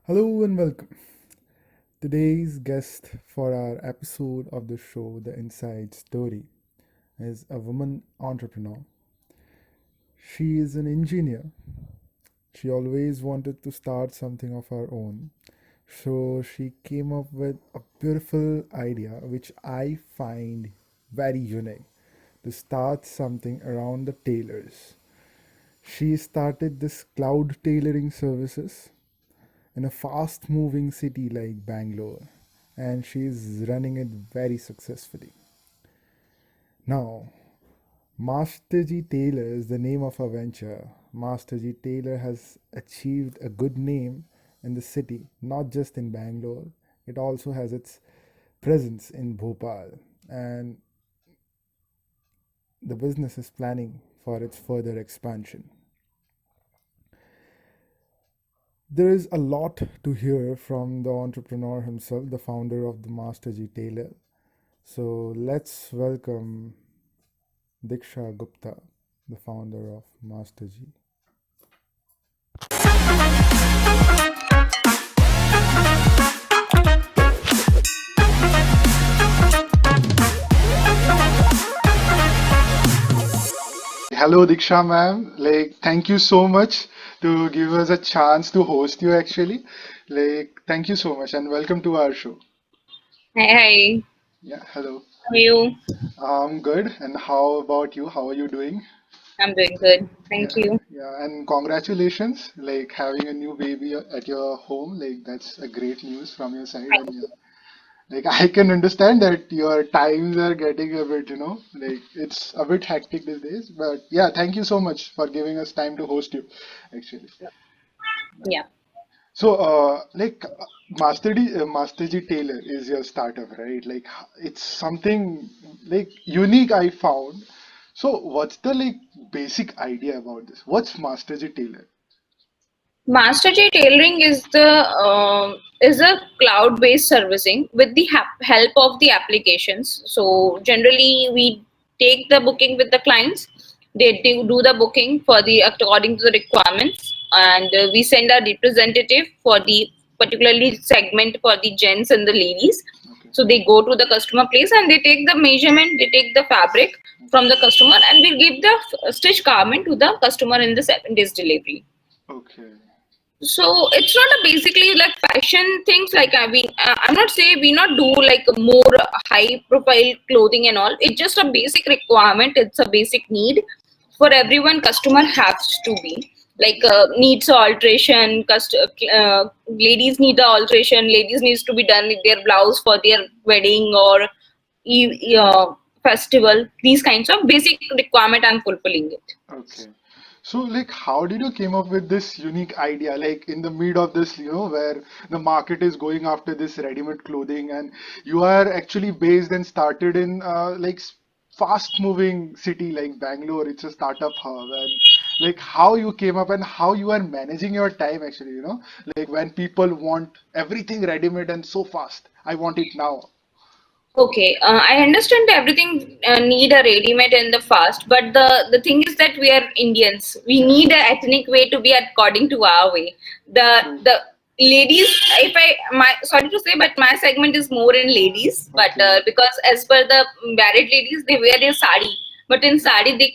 Hello and welcome. Today's guest for our episode of the show, The Inside Story, is a woman entrepreneur. She is an engineer. She always wanted to start something of her own. So she came up with a beautiful idea, which I find very unique, to start something around the tailors. She started this cloud tailoring services in a fast moving city like Bangalore, and she's running it very successfully. Now, Masterji Tailor is the name of our venture. Masterji Tailor has achieved a good name in the city, not just in Bangalore, it also has its presence in Bhopal, and the business is planning for its further expansion. There is a lot to hear from the entrepreneur himself, the founder of the Masterji Tailor. So let's welcome Diksha Gupta, the founder of Masterji. Hello, Diksha ma'am. Thank you so much to give us a chance to host you actually. Thank you so much and welcome to our show. Hi, hi. Yeah, hello. How are you? I'm good. And how about you? How are you doing? I'm doing good. Thank Yeah, you. yeah, and congratulations, having a new baby at your home. That's a great news from your side. And yeah, I can understand that your times are getting a bit, it's a bit hectic these days. But yeah, thank you so much for giving us time to host you, actually. Yeah. So, Masterji Tailor is your startup, right? It's something unique I found. So, what's the basic idea about this? What's Masterji Tailor? Masterji Tailoring is a cloud-based servicing with the help of the applications. So generally, we take the booking with the clients. They do the booking for the according to the requirements, and we send a representative for the particularly segment for the gents and the ladies. Okay, So they go to the customer place and they take the measurement, they take the fabric from okay, the customer, and we give the stitch garment to the customer in the 7 days delivery. okay, So it's not a basically like fashion things like I'm not saying we not do like more high profile clothing and all. It's just a basic requirement. It's a basic need for everyone. Customer has to be needs a alteration. Ladies need a alteration. Ladies needs to be done with their blouse for their wedding or festival. These kinds of basic requirement. I'm fulfilling it. okay. So, how did you came up with this unique idea? In the mid of this, where the market is going after this ready-made clothing, and you are actually based and started in fast-moving city like Bangalore. It's a startup hub, and how you came up and how you are managing your time actually. When people want everything ready-made and so fast, I want it now. Okay, I understand everything need a ready-made in the fast, but the thing is that we are Indians. We Yeah, need a ethnic way to be according to our way. true. The ladies, if I my sorry to say, but my segment is more in ladies. But Okay, because as per the married ladies, they wear their sari, but in sari they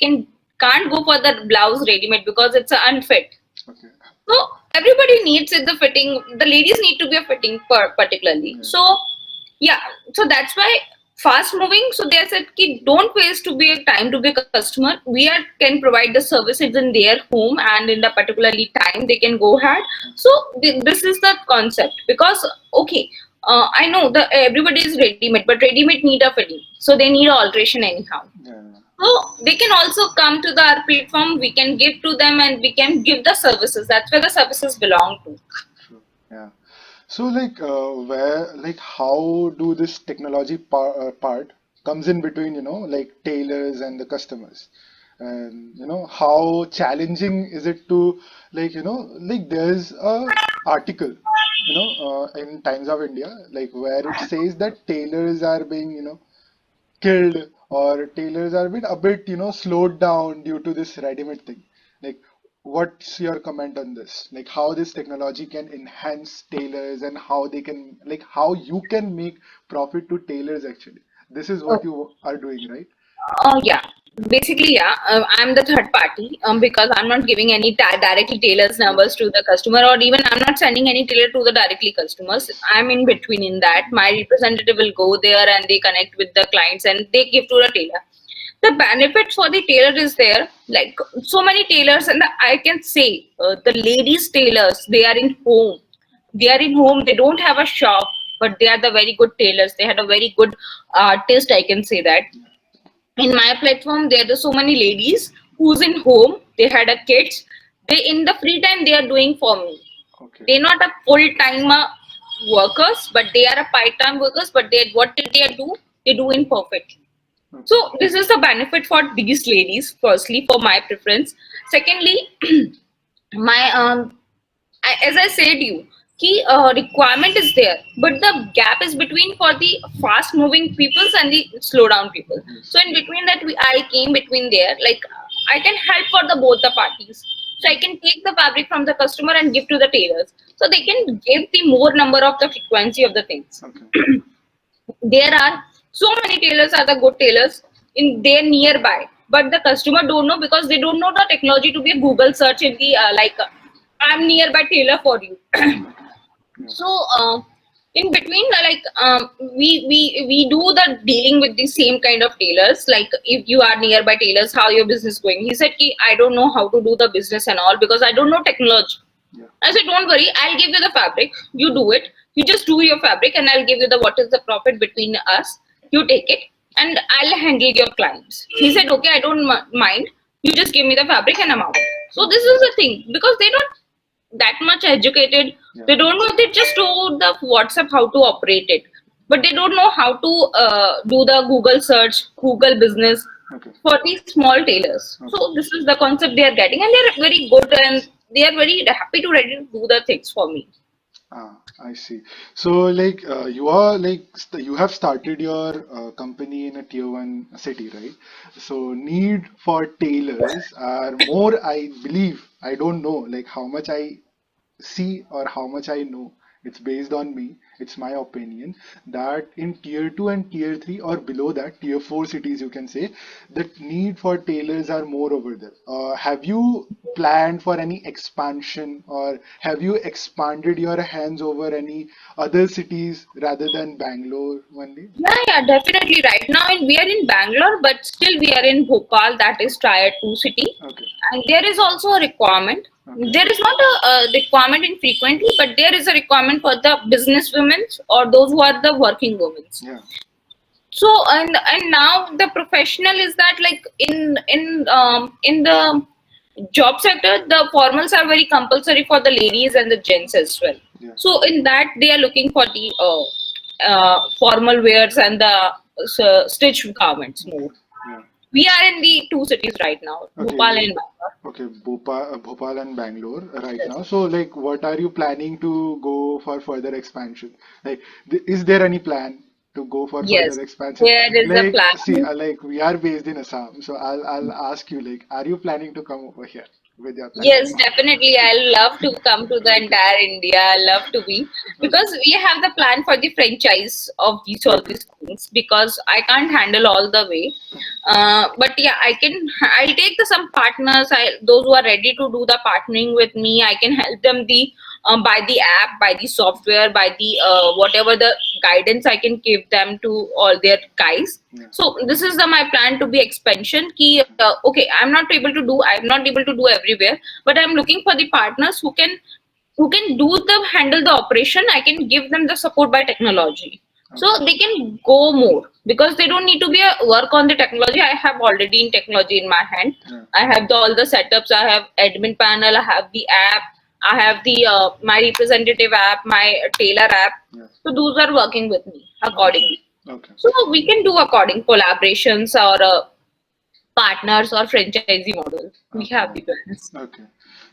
can't go for the blouse ready-made because it's unfit. okay. So everybody needs it. The fitting, the ladies need to be a fitting particularly. Yeah, So yeah, so that's why fast moving. So they said, "Ki don't waste to be a time to be a customer. We are can provide the services in their home and in the particularly time they can go ahead." So okay. this is the concept because okay. I know the everybody is ready-made, but ready-made need a fitting, so they need an alteration anyhow. Yeah. So they can also come to the our platform. We can give to them, and we can give the services. That's where the services belong to. True. Yeah. So, how do this technology part comes in between, tailors and the customers? And, how challenging is it to, there's a article, in Times of India, where it says that tailors are being, killed or tailors are a bit, slowed down due to this ready-made thing. Like, what's your comment on this? Like how this technology can enhance tailors and how they can, like how you can make profit to tailors actually. This is what you are doing, right? Yeah. Basically, yeah, I'm the third party because I'm not giving any directly tailors Yeah. numbers to the customer, or even I'm not sending any tailor to the directly customers. I'm in between in that. My representative will go there and they connect with the clients and they give to the tailor. The benefits for the tailor is there, like so many tailors, and I can say the ladies tailors, they are in home. They are in home. They don't have a shop, but they are the very good tailors. They had a very good artist. I can say that in my platform there are so many ladies who's in home, they had a kids, they in the free time they are doing for me. Okay. They're not a full-time workers, but they are a part-time workers, but they what did they do, they do in perfectly. So Okay. this is the benefit for these ladies, firstly for my preference. Secondly, my as I said you, key requirement is there, but the gap is between for the fast moving peoples and the slow down people. Yes. So in between that, I came between there. Like I can help for the both the parties. So I can take the fabric from the customer and give to the tailors. So they can give the more number of the frequency of the things. Okay. There are so many tailors are the good tailors in their nearby, but the customer don't know because they don't know the technology to be a Google search in the I'm nearby tailor for you. Yeah. So in between we do the dealing with the same kind of tailors. Like if you are nearby tailors, how your business going? He said ki, I don't know how to do the business and all because I don't know technology. Yeah. I said, don't worry, I'll give you the fabric. You do it. You just do your fabric and I'll give you the what is the profit between us. You take it and I'll handle your clients. He said, okay, I don't mind. You just give me the fabric and I'm out. So this is the thing because they don't that much educated. Yeah. They don't know. They just know the WhatsApp how to operate it, but they don't know how to do the Google search, Google business Okay. for these small tailors. Okay. So this is the concept they are getting, and they are very good and they are very happy to ready to do the things for me. I see. So, like, you are like you have started your company in a tier one city, right? So, need for tailors are more, I believe. I don't know, like, how much I see or how much I know. It's based on me. It's my opinion that in tier 2 and tier 3 or below that, tier 4 cities, you can say, the need for tailors are more over there. Have you planned for any expansion or have you expanded your hands over any other cities rather than Bangalore only? Yeah, definitely. Right now, we are in Bangalore, but still we are in Bhopal, that is tier 2 city. Okay. And there is also a requirement. Okay. There is not a requirement in frequently, but there is a requirement for the business women or those who are the working women. Yeah. So and now the professional is that like in the job sector, the formals are very compulsory for the ladies and the gents as well. Yeah. So in that they are looking for the formal wears and the stitched garments more. Yeah. We are in the two cities right now, Bhopal Okay. and Bangalore. Okay, Bhopal and Bangalore right now. So, like, what are you planning to go for further expansion? Like, is there any plan to go for Yes, further expansion? there is a Like, see, plan. like we are based in Assam, so I'll ask you, like, are you planning to come over here with your Yes, platform? definitely. I love to come to the Okay, entire India. I love to be okay, because we have the plan for the franchise of these all okay, these things because I can't handle all the way. But yeah, I can. I'll take the some partners. Those who are ready to do the partnering with me. I can help them the by the app, by the software, by the whatever the guidance I can give them to all their guys. yeah, So this is my plan to be expansion. Ki, okay, okay, I'm not able to do everywhere, but I'm looking for the partners who can do the handle the operation. I can give them the support by technology. So okay, they can go more because they don't need to be a work on the technology. I have already in technology in my hand. yeah, I have all the setups. I have admin panel. I have the app. I have the my representative app, my tailor app. yeah, So those are working with me okay, accordingly. okay, So we can do according collaborations or partners or franchisee model. We okay. have the plans. Okay.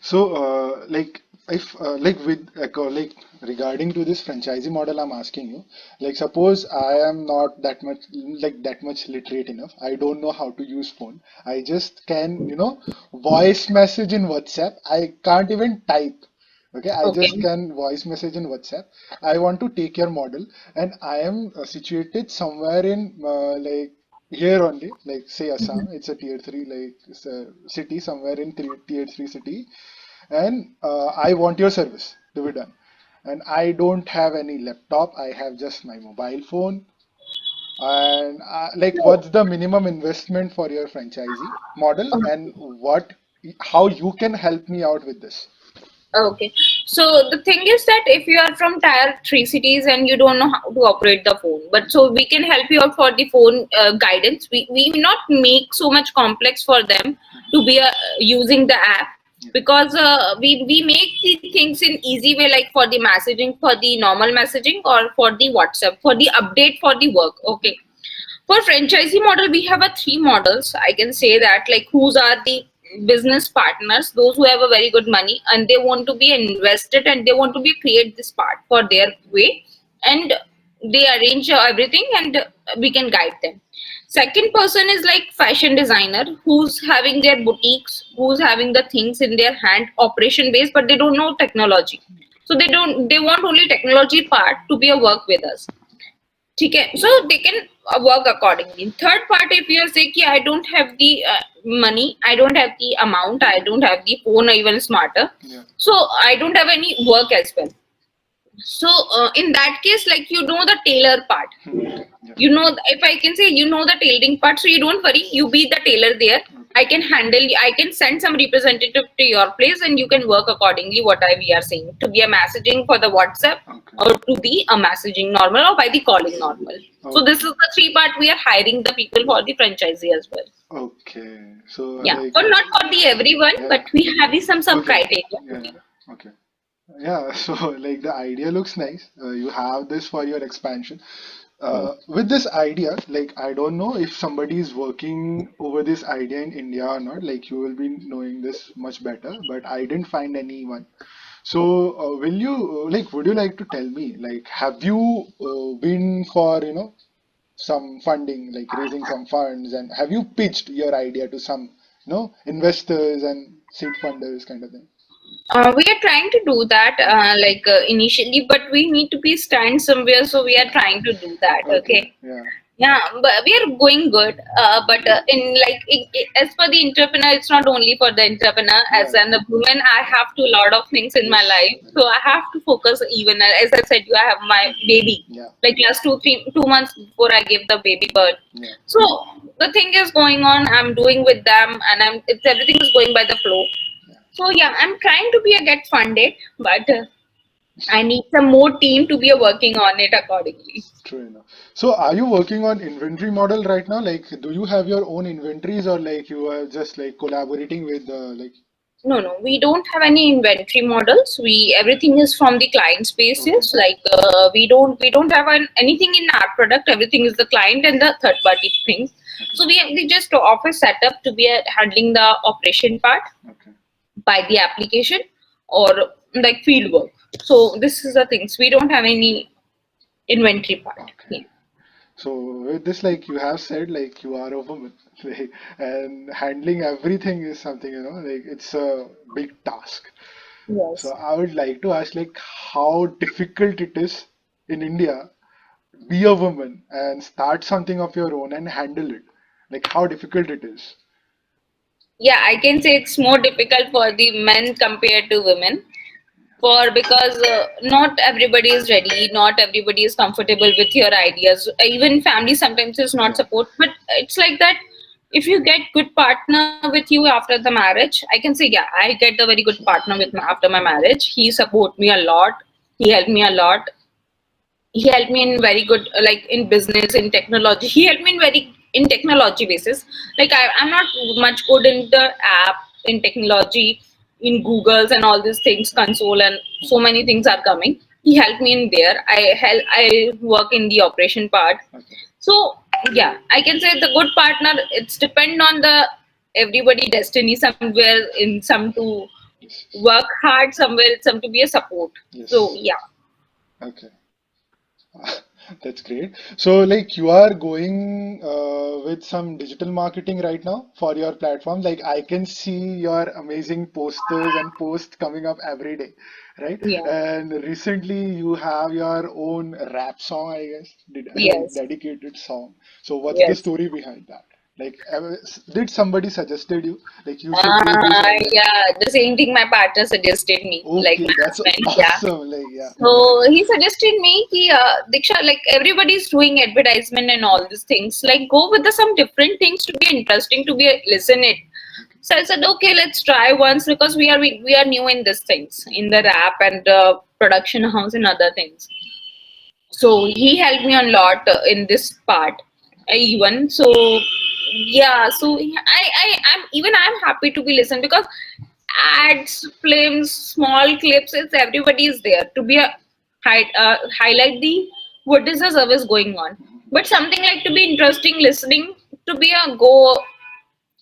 So, like, if like with like regarding to this franchisee model, I'm asking you, like suppose I am not that much like that much literate enough. I don't know how to use phone. I just can, voice message in WhatsApp. I can't even type. Okay, I just Okay. can voice message in WhatsApp. I want to take your model, and I am situated somewhere in like here only, like say Assam. It's a tier three like it's a city somewhere in tier three city, and I want your service to be done. And I don't have any laptop. I have just my mobile phone. And like, what's the minimum investment for your franchisee model, and how you can help me out with this? Okay. So the thing is that if you are from tier three cities and you don't know how to operate the phone, but so we can help you out for the phone guidance. We will not make so much complex for them to be using the app, Yeah. because we make the things in easy way, like for the messaging, for the normal messaging, or for the WhatsApp, for the update, for the work. Okay. For franchisee model, we have a three models. I can say that, like, whose are the business partners, those who have a very good money and they want to be invested and they want to be create this part for their way, and they arrange everything, and we can guide them. Second person is like fashion designer who's having their boutiques, who's having the things in their hand, operation based, but they don't know technology. So they want only technology part to be a work with us. ठीक है, so they can work accordingly. Third part, if you say कि I don't have the money, I don't have the amount, I don't have the phone or even smarter, Yeah. so I don't have any work as well. So in that case, like, you know the tailor part, Yeah. you know, if I can say, you know the tailoring part, so you don't worry, you be the tailor there. Okay. I can handle, I can send some representative to your place and you can work accordingly what we are saying, to be a messaging for the WhatsApp, Okay. or to be a messaging normal, or by the calling normal. So this Okay. is the three part we are hiring the people for the franchisee as well. Okay. So Yeah, like for not for the everyone, yeah. but we have the some Okay. criteria to Yeah. be. Okay. Yeah. So like the idea looks nice. You have this for your expansion. With this idea, like I don't know if somebody is working over this idea in India or not. Like you will be knowing this much better, but I didn't find anyone. So will you like? Would you like to tell me? Like, have you been for some funding, like raising some funds, and have you pitched your idea to some investors and seed funders kind of thing? We are trying to do that, initially, but we need to be stand somewhere, so we are trying to do that. Okay. Okay. Yeah. Yeah, but we are going good. But in like as for the entrepreneur, it's not only for the entrepreneur. Yeah. As an a woman, I have to lot of things in my Yes. life, so I have to focus. Even as I said, you I have my baby. Yeah. Like last 2 months before I gave the baby birth. Yeah. So the thing is going on. I'm doing with them, and it's everything is going by the flow. Yeah. So yeah, I'm trying to be a get funded, but I need some more team to be working on it accordingly. True enough. So are you working on inventory model right now? Like, do you have your own inventories, or like you are just like collaborating with like? No, no, we don't have any inventory models. We everything is from the client Okay. spaces. Like we don't have anything in our product. Everything is the client and the third party things. Okay. So we just office setup to be handling the operation part Okay. by the application, or like field work. So this is the things. We don't have any inventory part. Okay. Yeah. So with this, like you have said, like you are a woman, like, and handling everything is something, like it's a big task. So Yes. I would like to ask, like, how difficult it is in India, be a woman and start something of your own and handle it. Like how difficult it is. Yeah, I can say it's more difficult for the men compared to women, for because not everybody is ready, not everybody is comfortable with your ideas, even family sometimes is not Yeah. support, but it's like that. If you get good partner with you after the marriage, I can say, yeah, I get the very good partner with after my marriage. He support me a lot, he helped me a lot. He helped me in very good like in business, in technology. He helped me in very in technology basis. Like I'm not much good in the app, in technology, in Googles and all these things, console, and so many things are coming. He helped me in there. I work in the operation part. Okay. So yeah, I can say the good partner, it's depend on the everybody destiny somewhere in some to Yes. work hard somewhere, it's some to be a support. So Yes. yeah. Okay. That's great. So, like, you are going with some digital marketing right now for your platform. Like, I can see your amazing posters and posts coming up every day, right? Yeah. And recently, you have your own rap song, I guess, like Yes. dedicated song. So, what's the Yes. story behind that? Like, did somebody suggested you, like, you should do this, or like, Yeah, the same thing my partner suggested me, like okay, my that's husband. Yeah. awesome. Like, yeah, So he suggested me ki, Diksha, like everybody's doing advertisement and all these things. Like go with the some different things to be interesting to be listen it. okay, So I said, okay, let's try once because we are new in these things, in the rap and production house and other things. So he helped me a lot in this part, even. So yeah, so I'm happy to be listened because ads, films, small clips, it's everybody is there to be a highlight the what is the service going on. But something like to be interesting listening to be a go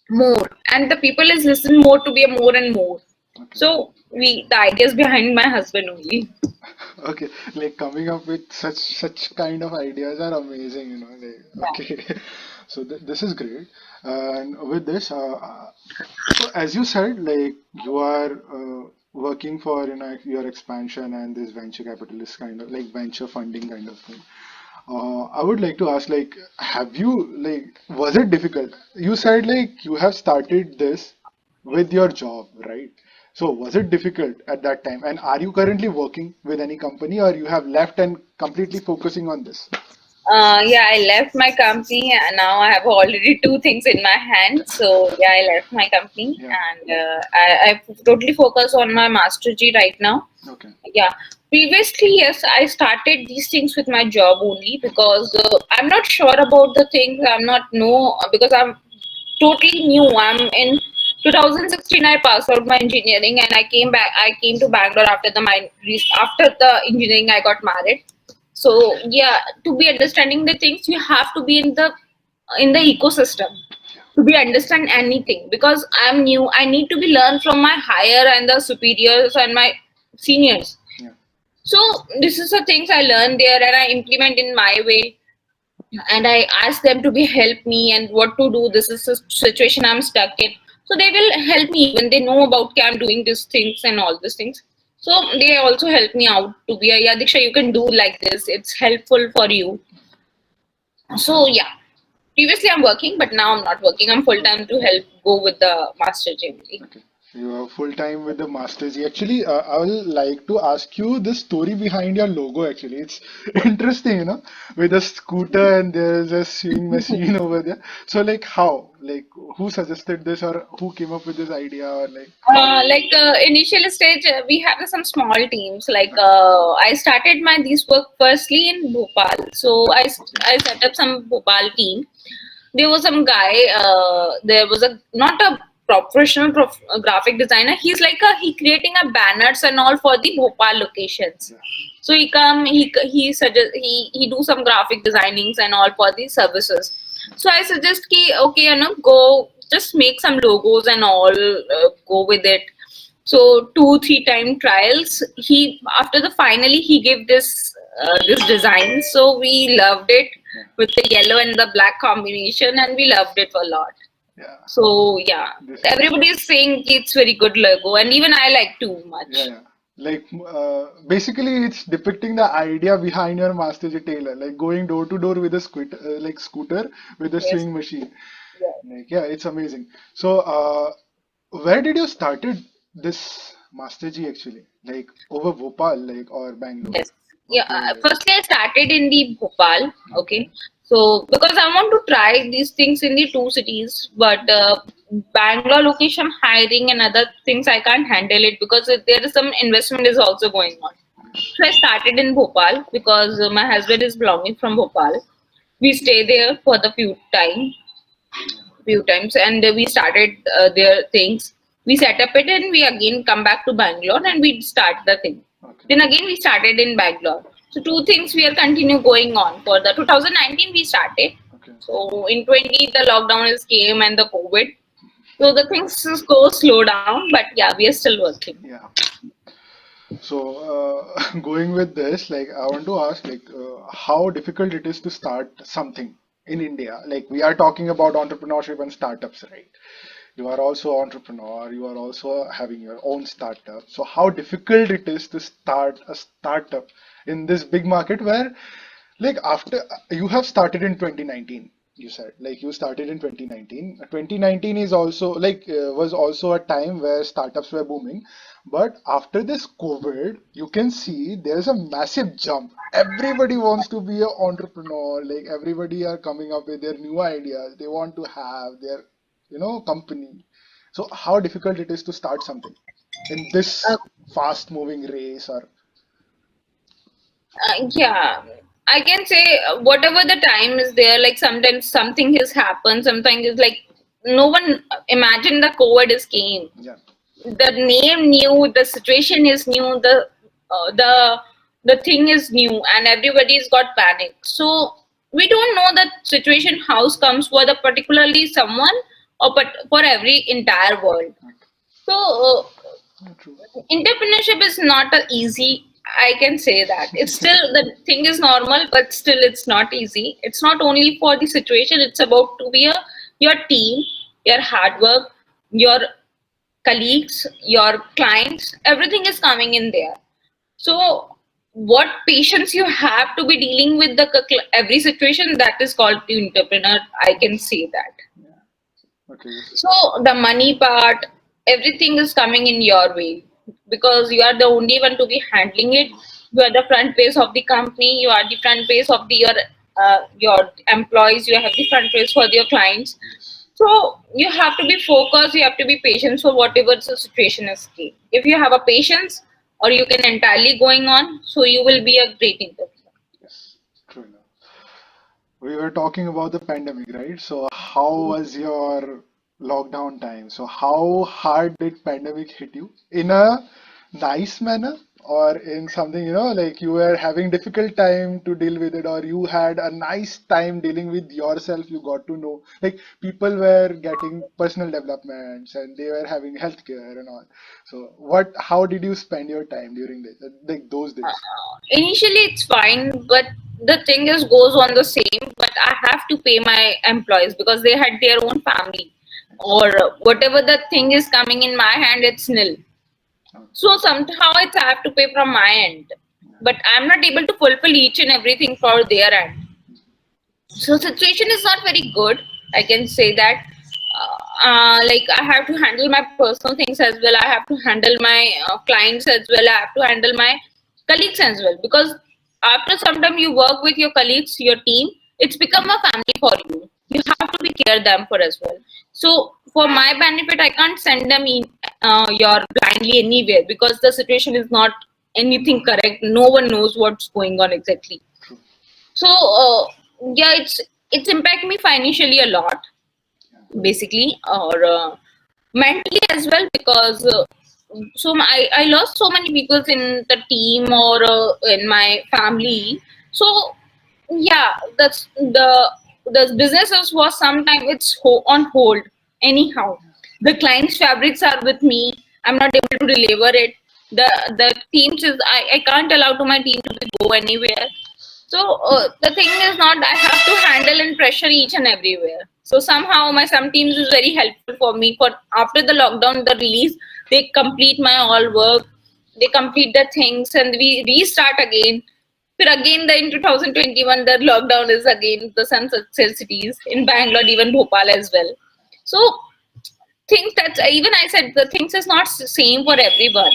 more, and the people is listen more to be a more and more. okay. So we the ideas behind my husband only. Okay, like coming up with such kind of ideas are amazing, you know. Like, Yeah. okay, so this is great. And with this, so as you said, like you are working for your expansion and this venture capitalist kind of like venture funding kind of thing. I would like to ask, like, have you like was it difficult? You said like you have started this with your job, right? So was it difficult at that time? And are you currently working with any company or you have left and completely focusing on this? Yeah, I left my company and now I have already two things in my hand. So yeah, I left my company Yeah. and I totally focus on my Masterji right now. Okay. Yeah, previously yes, I started these things with my job only because I'm not sure about the things. I'm not know because I'm totally new. I'm in 2016. I passed out my engineering and I came back. I came to Bangalore after after the engineering. I got married. So yeah, to be understanding the things, you have to be in the ecosystem to be understand anything because I'm new. I need to be learn from my higher and the superiors and my seniors. Yeah. So this is the things I learned there and I implement in my way and I ask them to be help me and what to do. This is a situation I'm stuck in. So they will help me when they know about okay, I'm doing these things and all these things. So they also help me out to be a yeah, Diksha, you can do like this. It's helpful for you. So yeah, previously I'm working, but now I'm not working. I'm full Okay. time to help go with the master gym. Okay. So you are full time with the Masterji. Actually, I will like to ask you the story behind your logo. Actually, it's interesting, you know, with a scooter and there's a sewing machine over there. So, like, how? Like, who suggested this, or who came up with this idea, or like how? Initial stage, we have some small teams. Okay. I started my this work firstly in Bhopal. So Okay. I set up some Bhopal team. There was some guy. There was a not a professional graphic designer. He's like he creating a banners and all for the Bhopal locations. Yeah. So he suggest he do some graphic designings and all for the services. So I suggest ki okay, go just make some logos and all, go with it. So 2 3 time trials. He after the finally he gave this design. So we loved it Yeah. with the yellow and the black combination, and we loved it a lot. Yeah. So yeah, This is everybody is saying it's very good logo, and even I like too yeah, much. yeah. Like basically, it's depicting the idea behind your Masterji Tailor, like going door to door with a scooter with a Yes. sewing machine. Yes. Like yeah, it's amazing. So where did you started this Masterji actually? Like over Bhopal, like or Bangalore? Yes. Yeah. Okay, Firstly, I started in the Bhopal. okay, Okay. So because I want to try these things in the two cities, but Bangalore location hiring and other things I can't handle it because there is some investment is also going on. So I started in Bhopal because my husband is belonging from Bhopal. We stay there for the few times, and we started their things. We set up it, and we again come back to Bangalore, and we start the thing. okay, Then again, we started in Bangalore. So two things we are continue going on for the 2019 we started. okay. So in 20 the lockdown is came and the COVID. So the things just go slow down, but yeah, we are still working. Yeah. So, going with this, like, I want to ask, like, how difficult it is to start something in India. Like, we are talking about entrepreneurship and startups, right? You are also entrepreneur, you are also having your own startup. So, how difficult it is to start a startup in this big market where, like, after you have started in 2019, you said, like, you started in 2019. 2019 is also like was also a time where startups were booming. But after this COVID, you can see there's a massive jump. Everybody wants to be an entrepreneur. Like, everybody are coming up with their new ideas. They want to have their, company. So how difficult it is to start something in this fast moving race or Yeah, I can say whatever the time is there, like sometimes something has happened, sometimes it's like no one imagined the COVID is came. yeah. The name new, the situation is new, uh, the the thing is new, and everybody's got panic. So we don't know that situation house comes for the particularly someone or but for every entire world. So True. entrepreneurship is not a easy, I can say that it's still the thing is normal, but still it's not easy. It's not only for the situation, it's about to be a your team, your hard work, your colleagues, your clients, everything is coming in there. So what patience you have to be dealing with the every situation, that is called the entrepreneur, I can say that. Yeah. Okay. So the money part, everything is coming in your way because you are the only one to be handling it. You are the front face of the company. You are the front face of the your employees. You have the front face for your clients. Yes. So you have to be focused. You have to be patient for whatever the situation is. Key. If you have a patience, or you can entirely going on, so you will be a great entrepreneur. Yes. True enough. We were talking about the pandemic, right? So how was your lockdown time? So how hard did pandemic hit you? In a nice manner or in something, like you were having difficult time to deal with it, or you had a nice time dealing with yourself, you got to know. Like, people were getting personal developments and they were having healthcare and all. So how did you spend your time during like those days? Initially it's fine, but the thing is goes on the same, but I have to pay my employees because they had their own family, or whatever the thing is coming in my hand, it's nil. Okay. So somehow it's I have to pay from my end, but I'm not able to fulfill each and everything for their end. So situation is not very good, I can say that. Like I have to handle my personal things as well, I have to handle my clients as well, I have to handle my colleagues as well, because after some time you work with your colleagues, your team, it's become a family for you. You have to be care them for as well. So for my benefit, I can't send them in your blindly anywhere, because the situation is not anything correct, no one knows what's going on exactly. True. So yeah, it's impact me financially a lot, basically, or mentally as well, because I lost so many people in the team or in my family. So yeah, that's the businesses was sometime it's on hold. Anyhow, the client's fabrics are with me. I'm not able to deliver it. The teams is I can't allow to my team to go anywhere. So the thing is not I have to handle and pressure each and everywhere. So somehow my some teams is very helpful for me. For after the lockdown, the release, they complete my all work, they complete the things, and we restart again. But again, the in 2021, the lockdown is again the sunset cities in Bangalore, even Bhopal as well. So things that even I said the things is not same for everyone.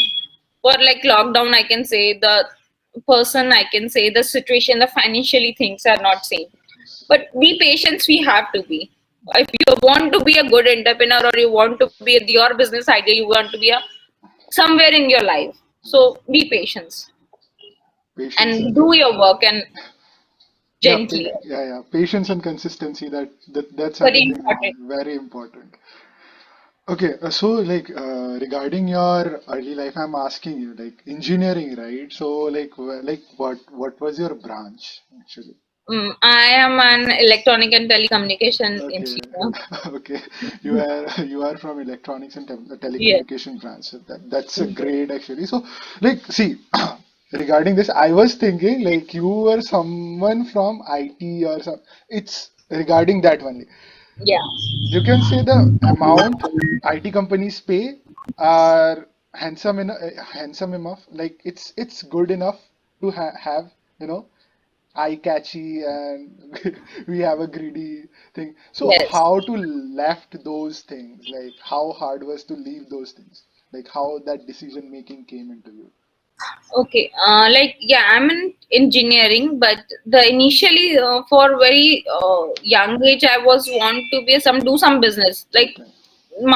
For like lockdown, I can say the person, I can say the situation, the financially things are not same. But be patient, we have to be. If you want to be a good entrepreneur, or you want to be your business idea, you want to be a somewhere in your life. So be patient Patience and and do your work and gently. patience and consistency. That's Very another important. very important. Okay, so like regarding your early life, I'm asking you like engineering, right? So like like what was your branch actually? I am an electronic and telecommunication Okay, engineer. okay. You are from electronics and Yes. telecommunication branch. So that's a Yes. great actually. So like see, regarding this, I was thinking like you were someone from IT or some. It's regarding that only. Yeah. You can say the amount IT companies pay are handsome enough. Like it's good enough to have you know eye-catchy and we have a greedy thing. So Yes. how to left those things? Like how hard was to leave those things? Like how that decision making came into you? Okay. Like yeah, I'm in engineering, but the initially for very young age, I was want to be some do some business. Like Okay.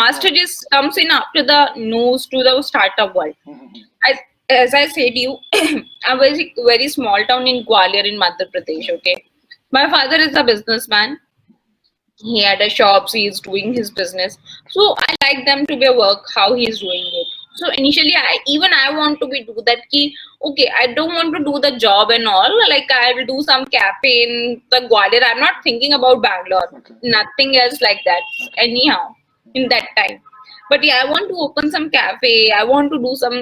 master Yeah. just comes in after the nose to the startup world. Mhm. I, as I said you, a very small town in Gwalior in Madhya Pradesh. Yeah. Okay, my father is a businessman. He had a shop. He is doing his business. So I like them to be a work how he is doing it. So initially, I want to be do that. Ki, okay, I don't want to do the job and all. Like I will do some cafe in the Gwalior. I'm not thinking about Bangalore. Okay. Nothing else like that. Okay. Anyhow, in that time. But yeah, I want to open some cafe. I want to do some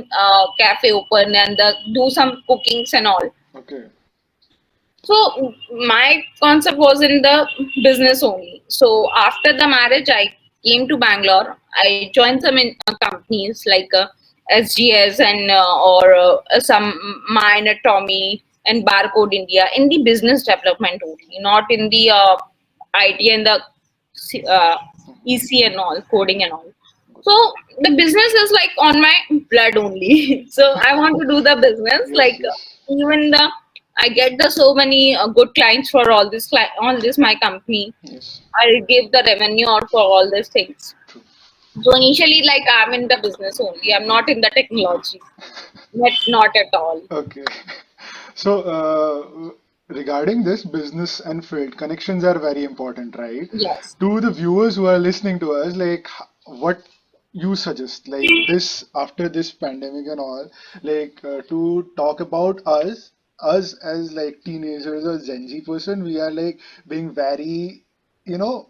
cafe open and do some cookings and all. Okay. So my concept was in the business only. So after the marriage, I came to Bangalore. I joined some companies like SGS and some minor Tommy and Barcode India in the business development only, not in the IT and the uh, Mhm. EC and all, coding and all. So the business is like on my blood only. So I want to do the business. Yes. Like Yes. even the I get the so many good clients for all this my company. Yes. I'll give the revenue out for all these things. True. So initially, like I'm in the business only. I'm not in the technology. Not at all. Okay. So, regarding this, business and field connections are very important, right? Yes. To the viewers who are listening to us, like what you suggest, like this after this pandemic and all, like to talk about us as like teenagers or Gen Z person, we are like being very, you know,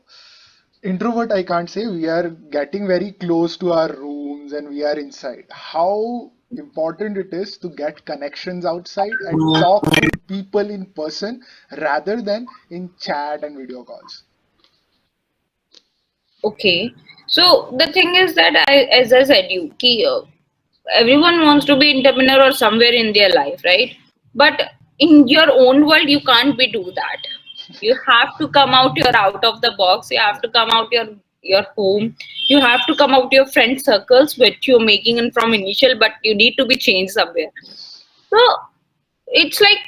introvert. I can't say we are getting very close to our rooms and we are inside. How important it is to get connections outside and talk to people in person rather than in chat and video calls. Okay. So the thing is that as I said, everyone wants to be entrepreneur or somewhere in their life, right? But in your own world, you can't be do that. You have to come out. You're out of the box. You have Yeah. to come out your home. You have to come out your friend circles which you're making in from initial, but you need to be changed somewhere. Yes. So it's like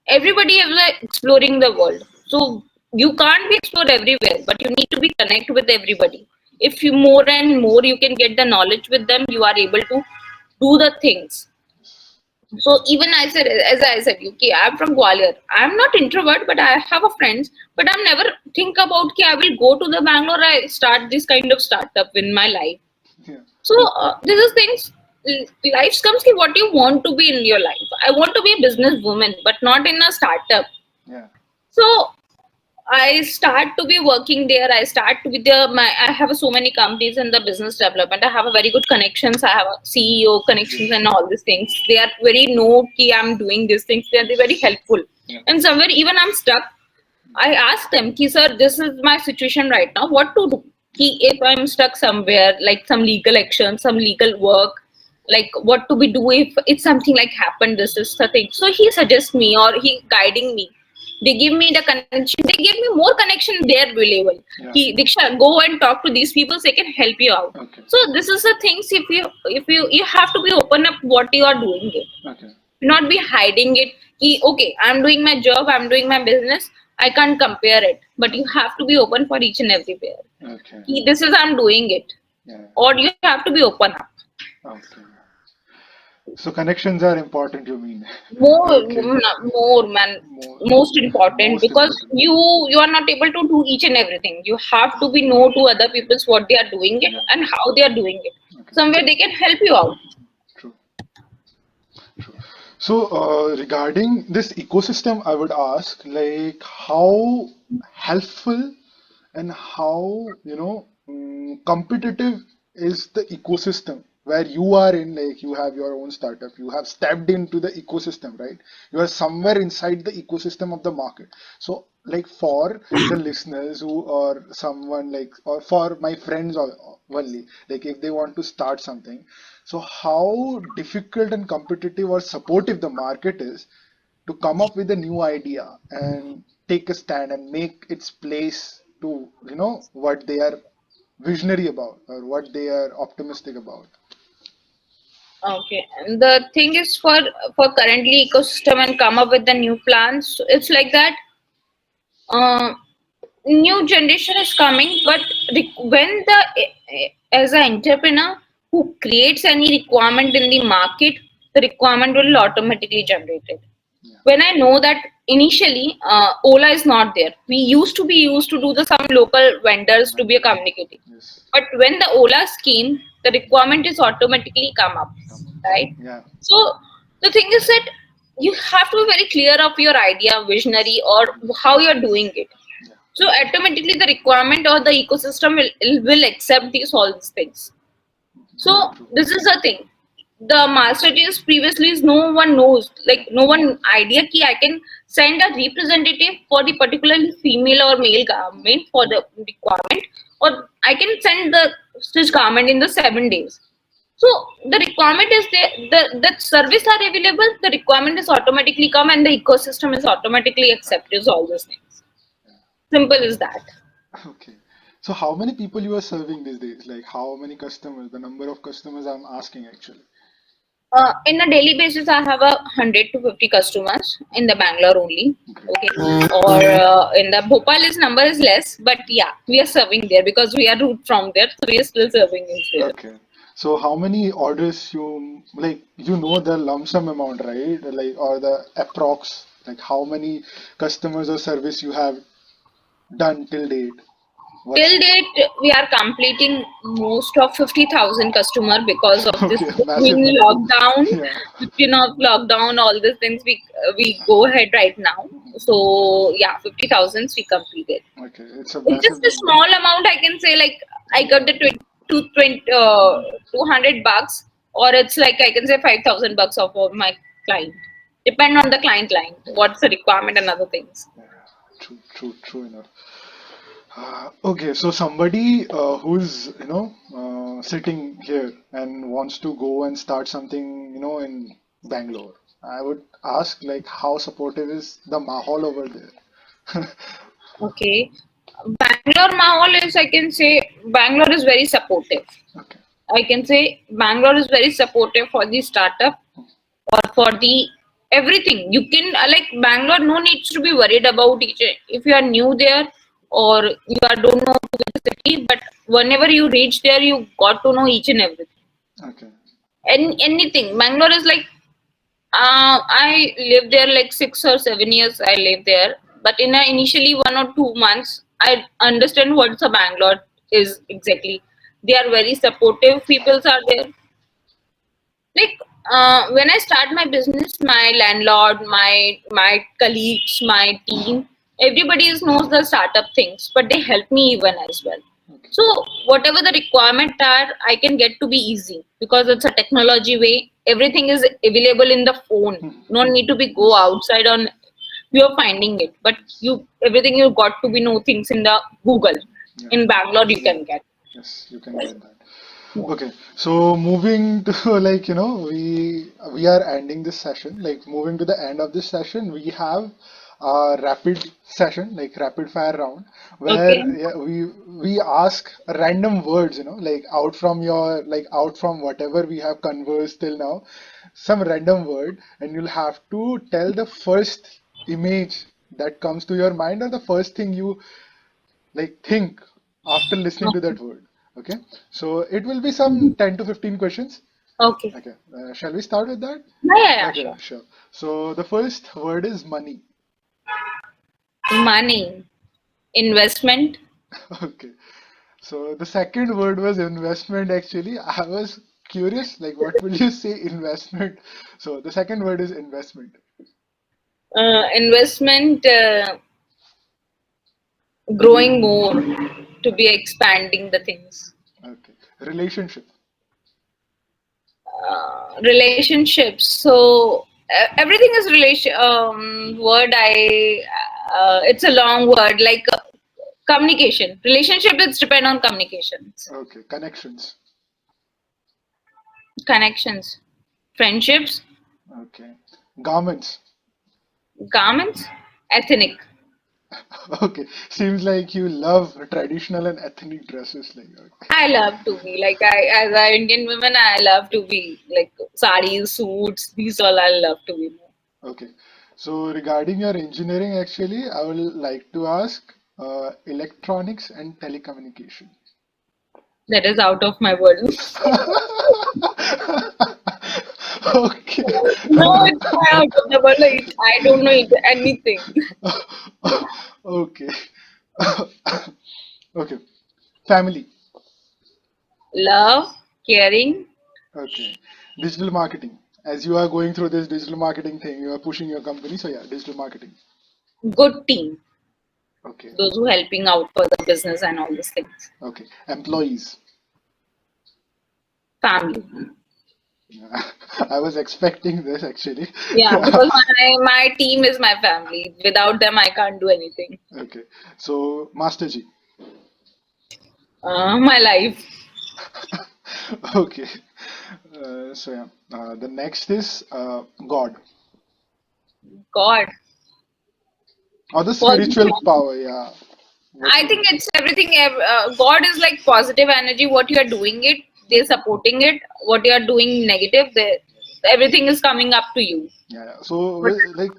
everybody is like exploring the world. So you can't be explored everywhere, but you need to be connect with everybody. If you more and more you can get the knowledge with them, you are able to do the things. So even I said, as I said, okay, I'm from Gwalior. I'm not introvert, but I have a friends. But I'm never think about, okay, I will go to the Bangalore. I start this kind of startup in my life. Yeah. So this is things. Life comes to what you want to be in your life. I want to be a businesswoman, but not in a startup. Yeah. So I start to be working there. I start with I have so many companies in the business development. I have a very good connections. I have a CEO connections Great. and all these things. They are very know ki I'm doing these things. They are very helpful. Yeah. And somewhere even I'm stuck. I ask them, ki sir, this is my situation right now. What to do? Ki if I'm stuck somewhere, like some legal action, some legal work, like what to be do if something like happened. This is the thing. So he suggests me or he guiding me. They give me the connection. They give me more connection there available. Yeah. Ki Diksha, go and talk to these people. They can help you out. Okay. So this is the things. If you have to be open up what you are doing it, Okay. not be hiding it. Ki, okay, I'm doing my job. I'm doing my business. I can't compare it, but you Okay. have to be open for each and everywhere. Okay. Ki, this is I'm doing it, Yeah. or you have to be open up. Okay. So connections are important, you mean? more Okay. more man, More, most important, most because important. you are not able to do each and everything. You have to be know to other people's what they are doing it Yeah. and how they are doing it. Okay. Somewhere they can help you out. True. True. So, regarding this ecosystem, I would ask, like, how helpful and how, competitive is the ecosystem where you are in, like, you have your own startup, you have stepped into the ecosystem, right? You are somewhere inside the ecosystem of the market. So, like, for the listeners who or someone like, or for my friends only, like, if they want to start something, so how difficult and competitive or supportive the market is to come up with a new idea and take a stand and make its place to, what they are visionary about or what they are optimistic about. Okay, and the thing is for currently ecosystem and come up with the new plans. It's like that. Uh, New generation is coming, but when as an entrepreneur who creates any requirement in the market, the requirement will automatically generate it. Yeah. When I know that initially Ola is not there, we used to be used to do the some local vendors to be a Vendors. communicating. Yes. But when the Ola scheme, the requirement is automatically come up, Come. right? Yeah. So the thing is that you have to be very clear of your idea, visionary, or how you're doing it. Yeah. So automatically the requirement or the ecosystem will accept these all these things. True. So True. this is the thing. The master is previously is no one knows, like no one idea ki I can send a representative for the particularly female or male garment for the requirement, or I can send the stitch garment in the 7 days. So the requirement is there, the service are available, the requirement is automatically come and the ecosystem is automatically accepted all those things. Simple as that. Okay. So how many people you are serving these days? Like how many customers? The number of customers I'm asking actually. In a daily basis, I have 100 to 50 customers in the Bangalore only. Great. Okay, or in the Bhopal is number is less, but yeah, we are serving there because we are root from there, so we are still serving is there. Okay. So how many orders you like the lump sum amount, right? Like or the approx, like how many customers or service you have done till date? Till What's date, we are completing most of 50,000 customer because of this okay, massive between number. lockdown, Yeah. between of lockdown, all these things we go ahead right now. So yeah, 50,000 we completed. Okay, it's a It's massive just a number. small amount. I can say like I got the 200 bucks, or it's like I can say 5,000 bucks of my client. Depend on the client line, what's the requirement and other things. Yeah, true enough. Okay, so somebody who's sitting here and wants to go and start something in Bangalore, I would ask like how supportive is the mahal over there? Okay, Bangalore Mahal is I can say Bangalore is very supportive. Okay. I can say Bangalore is very supportive for the startup or for the everything. You can like Bangalore, no needs to be worried about each if you are new there or you are don't know the city, but whenever you reach there, you got to know each and everything. Okay. And anything. Bangalore is like I lived there like 6 or 7 years. I lived there, but in a initially 1 or 2 months, I understand what's a Bangalore is exactly. They are very supportive. Peoples are there. Like when I start my business, my landlord, my colleagues, my team, everybody knows the startup things, but they help me even as well. Okay. So whatever the requirement are, I can get to be easy because it's a technology way. Everything is available in the phone. No need to be go Yes. outside on you're finding it, but you Yes. everything you got to be know things in the Google. Yeah. In Bangalore you can get. Yes, you can get that. Okay, so moving to like we are ending this session. Like moving to the end of this session, we have a rapid session, like rapid fire round, where Okay. yeah, we ask random words, like out from whatever we have conversed till now, some random word, and you'll have to tell the first image that comes to your mind or the first thing you like think after listening to that word. Okay, so it will be some 10 to 15 questions. Okay. Okay, shall we start with that? Yeah, yeah, yeah, Okay, sure. sure. So the first word is money. Money, investment. Okay, so the second word was investment. Actually, I was curious, like what will you say investment? So the second word is investment. Investment, growing more, to be expanding the things. Okay. Relationship. Relationships. So everything is relation. Word I. It's a long word. Like communication. Relationship. It's depend on communications. Okay. Connections. Connections. Friendships. Okay. Garments. Garments. Ethnic. Okay. Seems like you love traditional and ethnic dresses. Like, okay. I love to be like as an Indian woman. I love to be like sarees, suits. These all I love to be. Okay. So regarding your engineering, actually, I would like to ask electronics and telecommunication. That is out of my world. Okay. No, it's my out of the world. Like, I don't know anything. Okay. Okay. Family. Love, caring, Okay. Digital marketing. As you are going through this digital marketing thing, you are pushing your company. So yeah, digital marketing. good team. Okay. Those who helping out for the business and all these things. Okay. Employees. Family. Yeah. I was expecting this actually. Yeah, because my team is my family. Without them, I can't do anything. Okay. So Masterji. My life. Okay. So yeah. The next is God God. or the spiritual Positive. power. Yeah. What I would think you? it's everything. God is like positive energy. What you are doing it, they're supporting it. What you are doing negative, everything is coming up to you. Yeah, yeah. So, But like,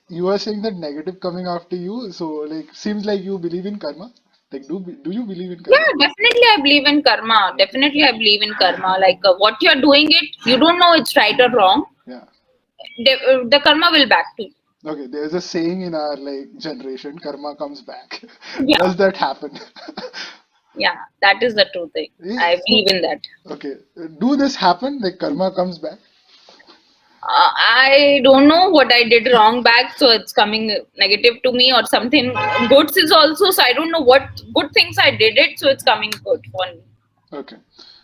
you are saying that negative coming after you. So, like, seems like you believe in karma. Like, do you believe in yeah, karma? definitely I believe in karma. Okay. Definitely I believe in karma. Like what you're doing it, you don't know it's right or wrong. Yeah. The karma will back to you. Okay. There's a saying in our like generation, karma comes back. Yeah, Does that happen? yeah, that is the true thing. Eh, I believe in that. okay. Do this happen? Like, karma comes back? I don't know what I did wrong back, so it's coming negative to me or something. Good is also, so I don't know what good things I did it, so it's coming good for me. Okay.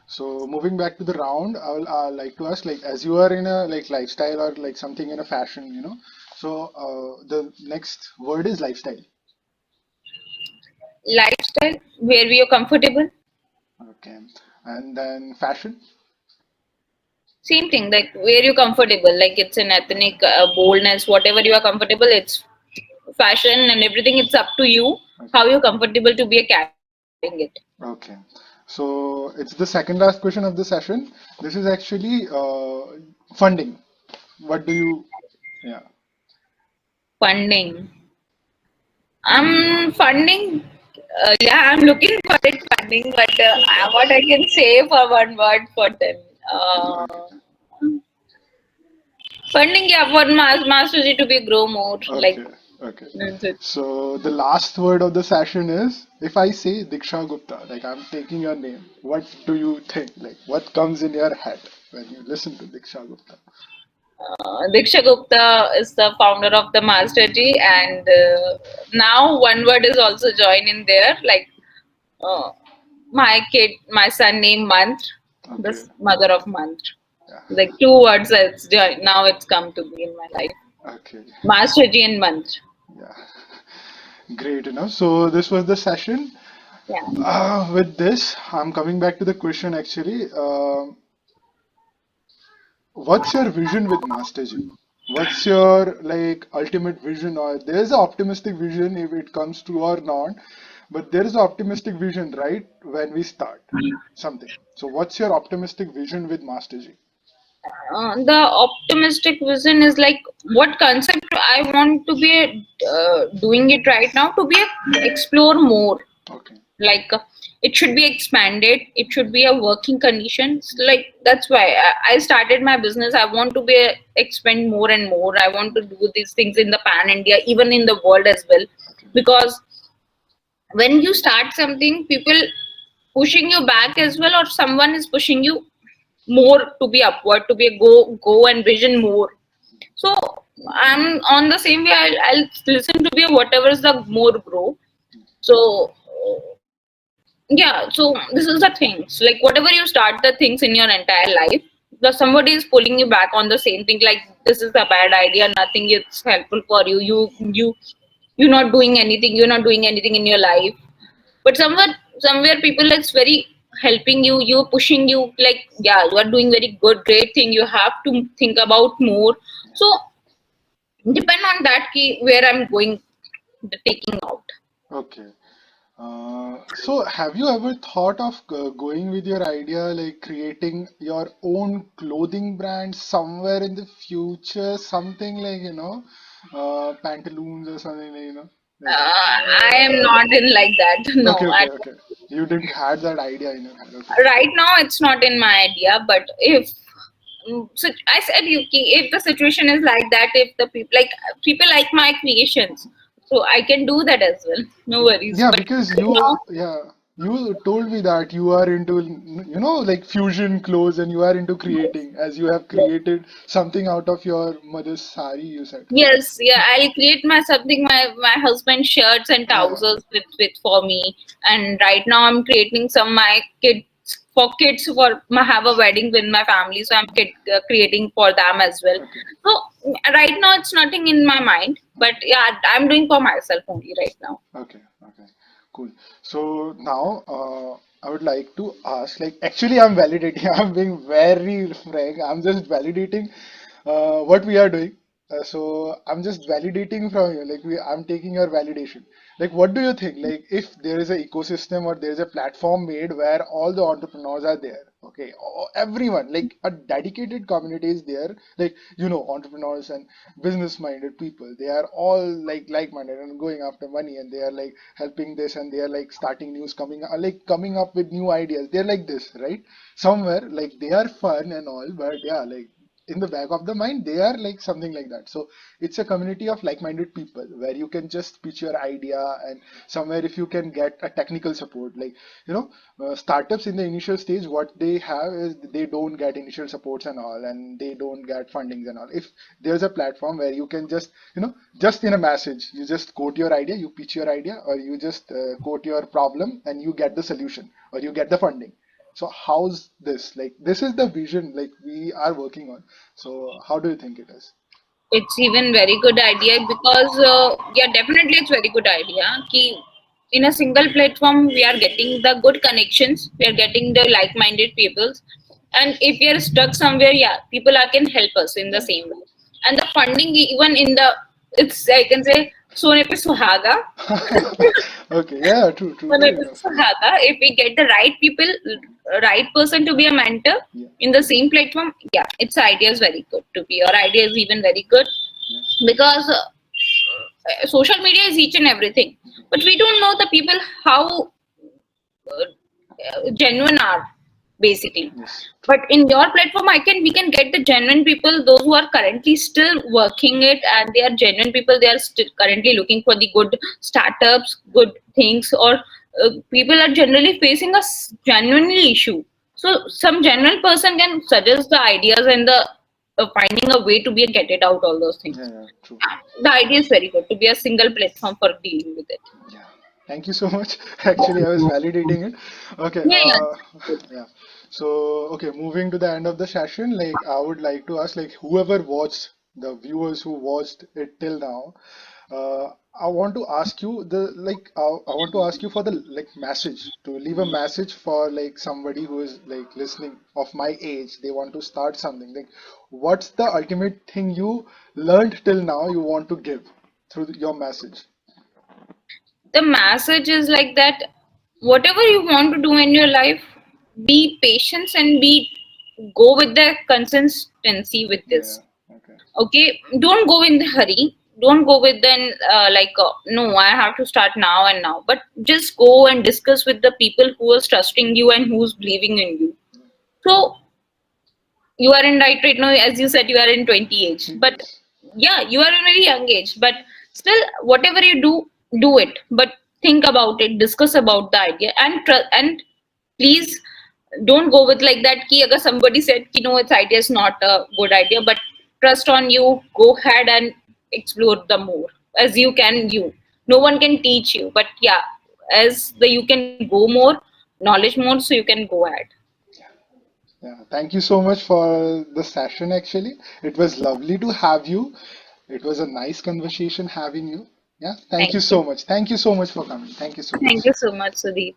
So, moving back to the round, I will like to ask, like, as you are in a like lifestyle or like something in a fashion, so the next word is lifestyle. Lifestyle where we are comfortable. Okay. And then fashion. Same thing, like where you're comfortable, like it's an ethnic boldness, whatever you are comfortable, it's fashion and everything. It's up to you Okay. how you're comfortable to be a carrying it. Okay. So it's the second last question of the session. This is actually funding. What do you, yeah. Funding. Funding. Yeah, I'm looking for it funding, but what I can say for one word for them. Uh, Okay. Funding, yeah, for Masterji to be grow more. Like Okay. Okay. that's it. So the last word of the session is if I say Diksha Gupta, like I'm taking your name, what do you think? Like what comes in your head when you listen to Diksha Gupta? Diksha Gupta is the founder of the Masterji, and now one word is also joined in there. Like uh, my son named Mantra, the Okay. mother of Mantra. Yeah. Like two words that's joined. Now it's come to be in my life. Okay. Masterji and Mantra. Yeah. Great enough. So this was the session. Yeah. With this, I'm coming back to the question actually. What's your vision with Masterji? What's your like ultimate vision? Or there's an optimistic vision if it comes true or not, but there is an optimistic vision, right? When we start something. So what's your optimistic vision with Masterji? The optimistic vision is like what concept I want to be doing it right now to be explore more. Okay. Like it should be expanded. It should be a working conditions. Like that's why I started my business. I want to be expand more and more. I want to do these things in the pan India, even in the world as well, Okay. because when you start something, people pushing you back as well, or someone is pushing you more to be upward, to be a go and vision more. So I'm on the same way. I'll listen to be whatever is the more grow. So yeah, so this is the things, like whatever you start the things in your entire life, the somebody is pulling you back on the same thing, like this is a bad idea, nothing is helpful for you, you're not doing anything, you're not doing anything in your life. But somewhere people is very helping you, you're pushing you, like yeah, you are doing very good, great thing, you have to think about more. So depend on that key where I'm going, the taking out. Okay. So have you ever thought of going with your idea, like creating your own clothing brand somewhere in the future, something like, pantaloons or something like, like, I am not in like that. No, okay, I okay, okay. don't. You didn't had that idea in your head. Okay. Right now it's not in my idea, but if so I said, Yuki, if the situation is like that, if the people like my creations, so I can do that as well, no worries. Yeah, But because right now, you told me that you are into, like fusion clothes and you are into creating, as you have yes, created something out of your mother's sari, you said. yes, yeah, I'll create my something, my husband's shirts and Yeah. trousers with for me. And right now I'm creating some my kids, for kids, for my have a wedding with my family, so creating for them as well. Okay. So right now it's nothing in my mind, but yeah, I'm doing for myself only right now. Okay, okay, cool. So now, I would like to ask, like, actually, I'm validating. I'm being very frank. I'm just validating what we are doing. So I'm just validating from you. Like, I'm taking your validation. Like, what do you think? Like, if there is an ecosystem or there is a platform made where all the entrepreneurs are there, okay, everyone, like a dedicated community is there, like, entrepreneurs and business-minded people, they are all like-minded and going after money, and they are like helping this, and they are like starting news, coming up with new ideas. They're like this, right? Somewhere, like they are fun and all, but yeah, like in the back of the mind they are like something like that. So it's a community of like-minded people where you can just pitch your idea, and somewhere if you can get a technical support, like you know startups in the initial stage, what they have is they don't get initial supports and all, and they don't get fundings and all. If there's a platform where you can just just in a message, you just quote your idea, you pitch your idea, or you just quote your problem and you get the solution, or you get the funding. So how's this? Like this is the vision like we are working on. So how do you think it is? It's even very good idea, because yeah, definitely it's very good idea ki in a single platform we are getting the good connections, we are getting the like-minded peoples. And if we are stuck somewhere, yeah, people are can help us in the Yeah. same way. And the funding, even in the, it's, I can say, sone pe suhaga. Okay, yeah, true, true, Sone true pe enough. Yeah. suhaga, if we get the right people, right person to be a mentor Yeah. in the same platform, yeah, its idea is very good to be, your idea is even very good. Yeah. Because social media is each and everything, but we don't know the people how genuine are, basically. Yes, But true. in your platform, we can get the genuine people, those who are currently still working it, and they are genuine people, they are still currently looking for the good startups, good things, or people are generally facing a genuinely issue. So some genuine person can suggest the ideas and the finding a way to be get it out, all those Yeah, things. yeah, true. The idea is very good to be a single platform for dealing with it. Yeah. Thank you so much. Actually, I was validating it. Okay, Yeah, yeah. yeah. So, okay, moving to the end of the session, like I would like to ask, like whoever watched, the viewers who watched it till now, I want to ask you I want to ask you for the like message, to leave a message for like somebody who is like listening of my age. They want to start something. Like, what's the ultimate thing you learned till now you want to give through your message? The message is like that, whatever you want to do in your life, be patient and be go with the consistency with Yeah. this. Okay. Okay, don't go in the hurry, don't go with then no, I have to start now and now, but just go and discuss with the people who is trusting you and who's believing in you. So you are in right now, as you said, you are in 20 age, but Yes. yeah, you are in very young age, but still whatever you do it, but think about it, discuss about the idea, and please, Don't go with like that ki agar somebody said ki no, its idea is not a good idea, but trust on you, go ahead and explore the more as you can. You, no one can teach you, but yeah, as the you can go more knowledge more, so you can go ahead. Yeah, thank you so much for the session, actually. It was lovely to have you. It was a nice conversation having you. Yeah, thank Thank you you. so much. Thank you so much for coming. Thank you so Thank much. you so much, Sudeep.